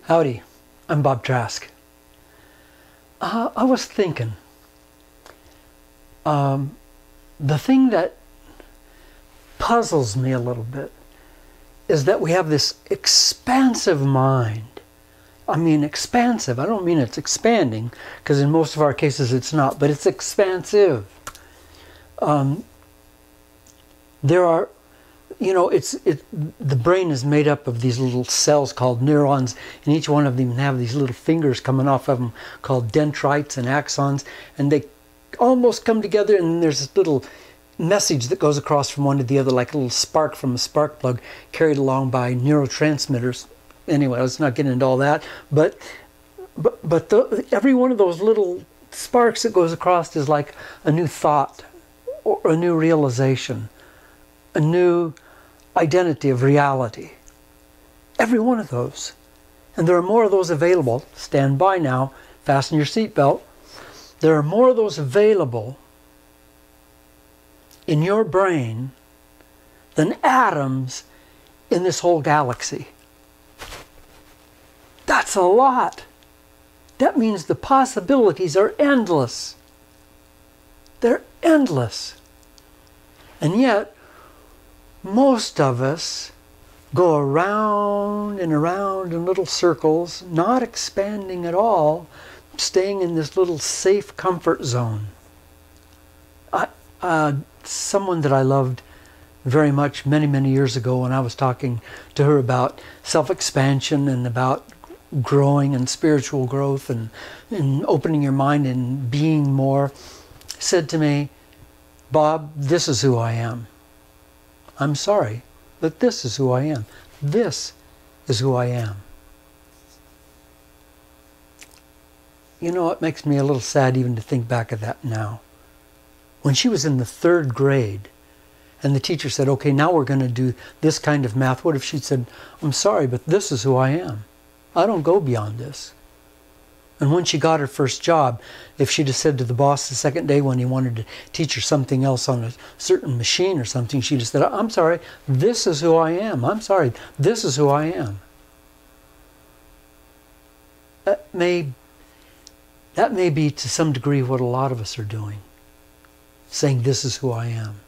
Howdy, I'm Bob Trask. I was thinking, the thing that puzzles me a little bit is that we have this expansive mind. I mean expansive, I don't mean it's expanding, because in most of our cases it's not, but it's expansive. There are, you know, the brain is made up of these little cells called neurons, and each one of them have these little fingers coming off of them called dendrites and axons, and they almost come together, and there's this little message that goes across from one to the other like a little spark from a spark plug carried along by neurotransmitters. Anyway, let's not get into all that, but every one of those little sparks that goes across is like a new thought or a new realization, a new identity of reality. Every one of those. And there are more of those available. Stand by now, fasten your seatbelt. There are more of those available in your brain than atoms in this whole galaxy. That's a lot. That means the possibilities are endless. They're endless. And yet, most of us go around and around in little circles, not expanding at all, staying in this little safe comfort zone. Someone that I loved very much many years ago, when I was talking to her about self-expansion and about growing and spiritual growth and opening your mind and being more, said to me, "Bob, this is who I am. I'm sorry, but this is who I am. This is who I am." You know, it makes me a little sad even to think back at that now. When she was in the 3rd grade, and the teacher said, "Okay, now we're going to do this kind of math," what if she'd said, "I'm sorry, but this is who I am. I don't go beyond this." And when she got her first job, if she'd have said to the boss the second day when he wanted to teach her something else on a certain machine or something, she'd have said, "I'm sorry, this is who I am. I'm sorry, this is who I am." That may be to some degree what a lot of us are doing, saying this is who I am.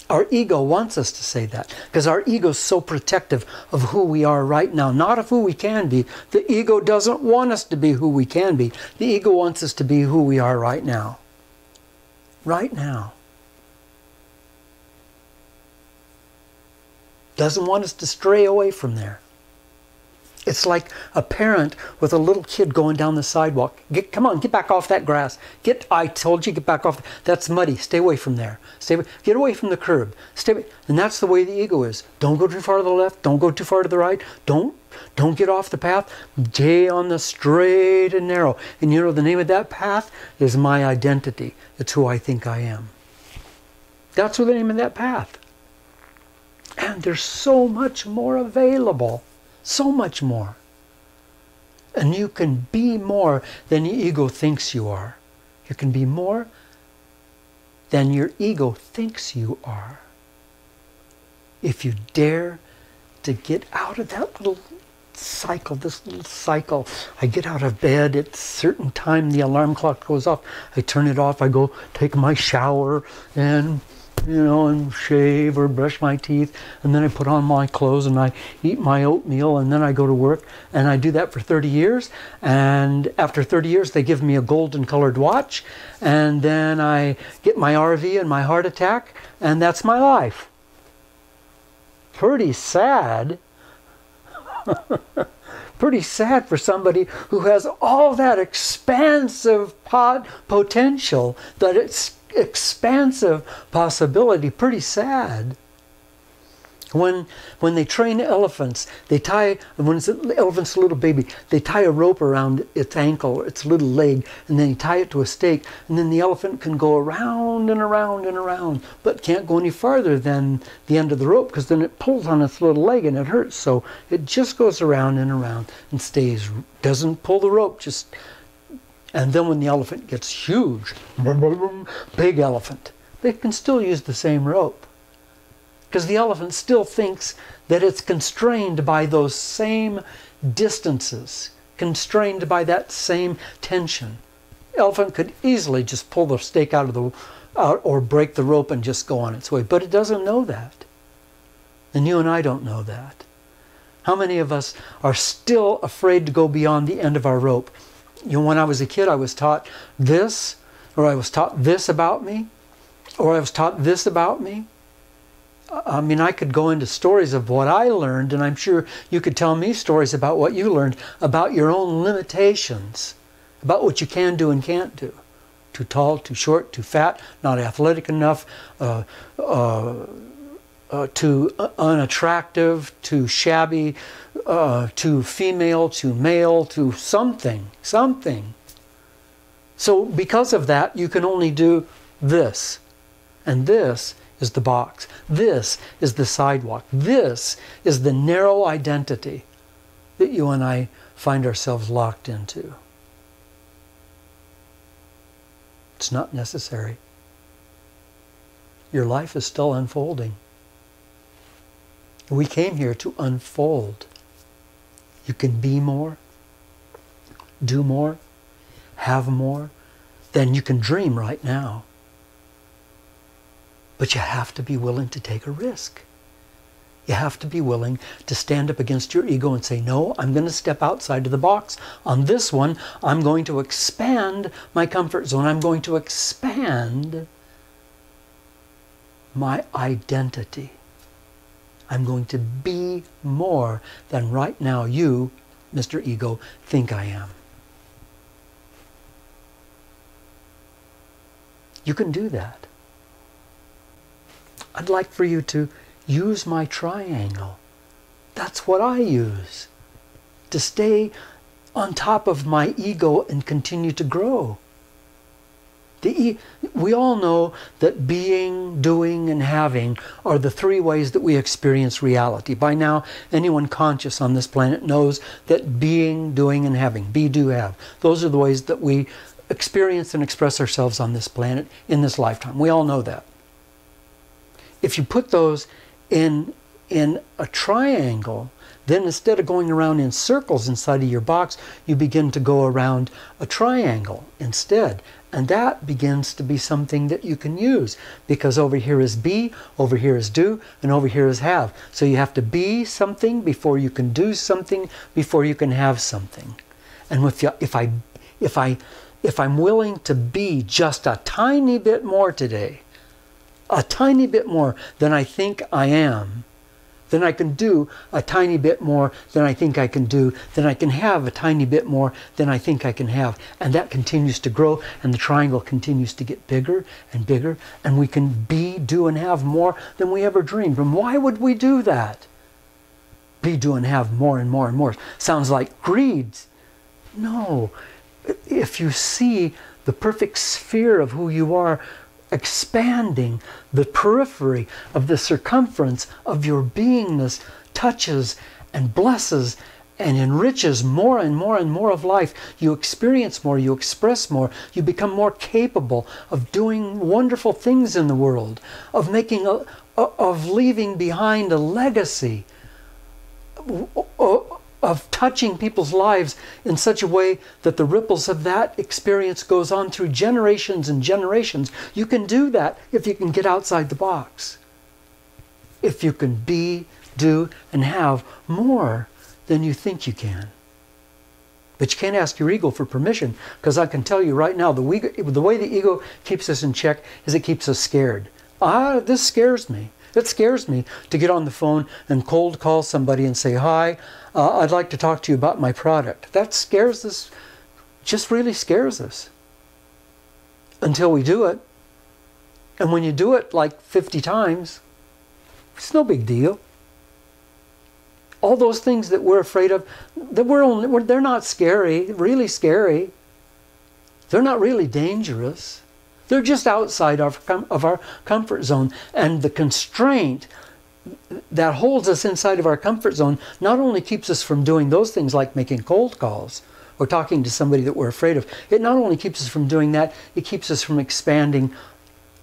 Our ego wants us to say that, because our ego is so protective of who we are right now, not of who we can be. The ego doesn't want us to be who we can be. The ego wants us to be who we are right now. Right now. Doesn't want us to stray away from there. It's like a parent with a little kid going down the sidewalk. Come on, get back off that grass. I told you, get back off. That's muddy. Stay away from there. Get away from the curb. Stay away. And that's the way the ego is. Don't go too far to the left. Don't go too far to the right. Don't get off the path. Stay on the straight and narrow. And you know, the name of that path is my identity. It's who I think I am. That's the name of that path. And there's so much more available. So much more. And you can be more than your ego thinks you are. You can be more than your ego thinks you are. If you dare to get out of that little cycle, this little cycle. I get out of bed at a certain time, the alarm clock goes off, I turn it off, I go take my shower and and shave or brush my teeth, and then I put on my clothes and I eat my oatmeal, and then I go to work, and I do that for 30 years, and after 30 years they give me a golden colored watch, and then I get my RV and my heart attack, and that's my life. Pretty sad. Pretty sad for somebody who has all that expansive potential, that it's expansive possibility. Pretty sad. When they train elephants, when the elephant's a little baby, they tie a rope around its ankle, its little leg, and then you tie it to a stake, and then the elephant can go around and around and around, but can't go any farther than the end of the rope, because then it pulls on its little leg and it hurts. So it just goes around and stays, doesn't pull the rope, and then when the elephant gets huge, big elephant, they can still use the same rope. Because the elephant still thinks that it's constrained by those same distances, constrained by that same tension. Elephant could easily just pull the stake out or break the rope and just go on its way, but it doesn't know that. And you and I don't know that. How many of us are still afraid to go beyond the end of our rope? You know, when I was a kid, I was taught this, or I was taught this about me, or I was taught this about me. I mean, I could go into stories of what I learned, and I'm sure you could tell me stories about what you learned, about your own limitations, about what you can do and can't do. Too tall, too short, too fat, not athletic enough, too unattractive, too shabby, too female, too male, too something. So because of that, you can only do this. And this is the box. This is the sidewalk. This is the narrow identity that you and I find ourselves locked into. It's not necessary. Your life is still unfolding. We came here to unfold. You can be more, do more, have more than you can dream right now. But you have to be willing to take a risk. You have to be willing to stand up against your ego and say, no, I'm going to step outside of the box. On this one, I'm going to expand my comfort zone. I'm going to expand my identity. I'm going to be more than right now you, Mr. Ego, think I am. You can do that. I'd like for you to use my triangle. That's what I use to stay on top of my ego and continue to grow. We all know that being, doing, and having are the three ways that we experience reality. By now, anyone conscious on this planet knows that being, doing, and having, be, do, have, those are the ways that we experience and express ourselves on this planet in this lifetime. We all know that. If you put those in a triangle, then instead of going around in circles inside of your box, you begin to go around a triangle instead. And that begins to be something that you can use, because over here is be, over here is do, and over here is have. So you have to be something before you can do something, before you can have something. And if I'm willing to be just a tiny bit more today, a tiny bit more than I think I am, then I can do a tiny bit more than I think I can do, then I can have a tiny bit more than I think I can have. And that continues to grow, and the triangle continues to get bigger and bigger, and we can be, do, and have more than we ever dreamed. And why would we do that? Be, do, and have more and more and more. Sounds like greed. No. If you see the perfect sphere of who you are, expanding, the periphery of the circumference of your beingness touches and blesses and enriches more and more and more of life. You experience more, you express more, you become more capable of doing wonderful things in the world, of making of leaving behind a legacy, of touching people's lives in such a way that the ripples of that experience goes on through generations and generations. You can do that if you can get outside the box. If you can be, do, and have more than you think you can. But you can't ask your ego for permission, because I can tell you right now, the way the ego keeps us in check is it keeps us scared. This scares me. It scares me to get on the phone and cold call somebody and say, hi, I'd like to talk to you about my product. That scares us, just really scares us. Until we do it. And when you do it like 50 times, it's no big deal. All those things that we're afraid of, they're not scary, really scary. They're not really dangerous. They're just outside of our comfort zone. And the constraint that holds us inside of our comfort zone not only keeps us from doing those things like making cold calls or talking to somebody that we're afraid of. It not only keeps us from doing that, it keeps us from expanding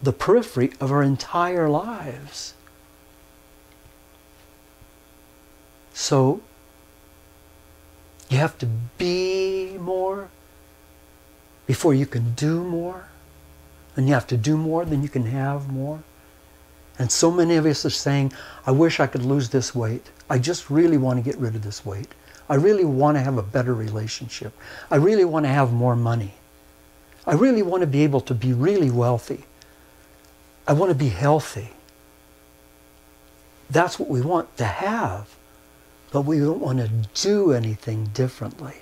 the periphery of our entire lives. So you have to be more before you can do more. And you have to do more than you can have more. And so many of us are saying, I wish I could lose this weight. I just really want to get rid of this weight. I really want to have a better relationship. I really want to have more money. I really want to be able to be really wealthy. I want to be healthy. That's what we want to have. But we don't want to do anything differently.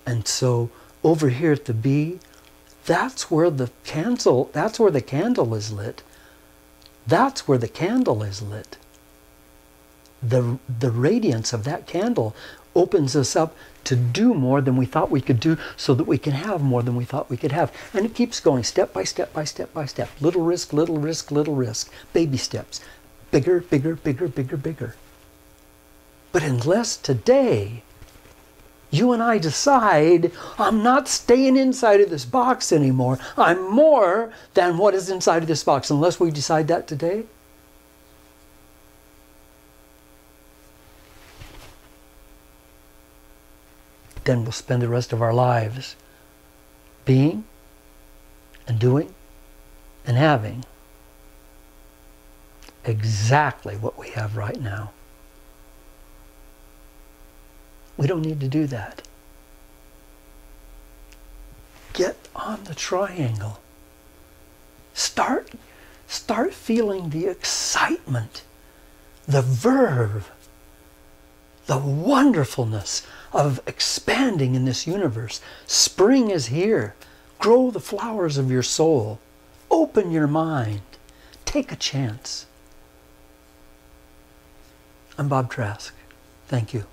And so over here at the B, that's where the candle is lit. That's where the candle is lit. The radiance of that candle opens us up to do more than we thought we could do, so that we can have more than we thought we could have. And it keeps going step by step by step by step. Little risk, little risk, little risk. Baby steps. Bigger, bigger, bigger, bigger, bigger. But unless today you and I decide, I'm not staying inside of this box anymore. I'm more than what is inside of this box. Unless we decide that today, then we'll spend the rest of our lives being and doing and having exactly what we have right now. We don't need to do that. Get on the triangle. Start feeling the excitement, the verve, the wonderfulness of expanding in this universe. Spring is here. Grow the flowers of your soul. Open your mind. Take a chance. I'm Bob Trask. Thank you.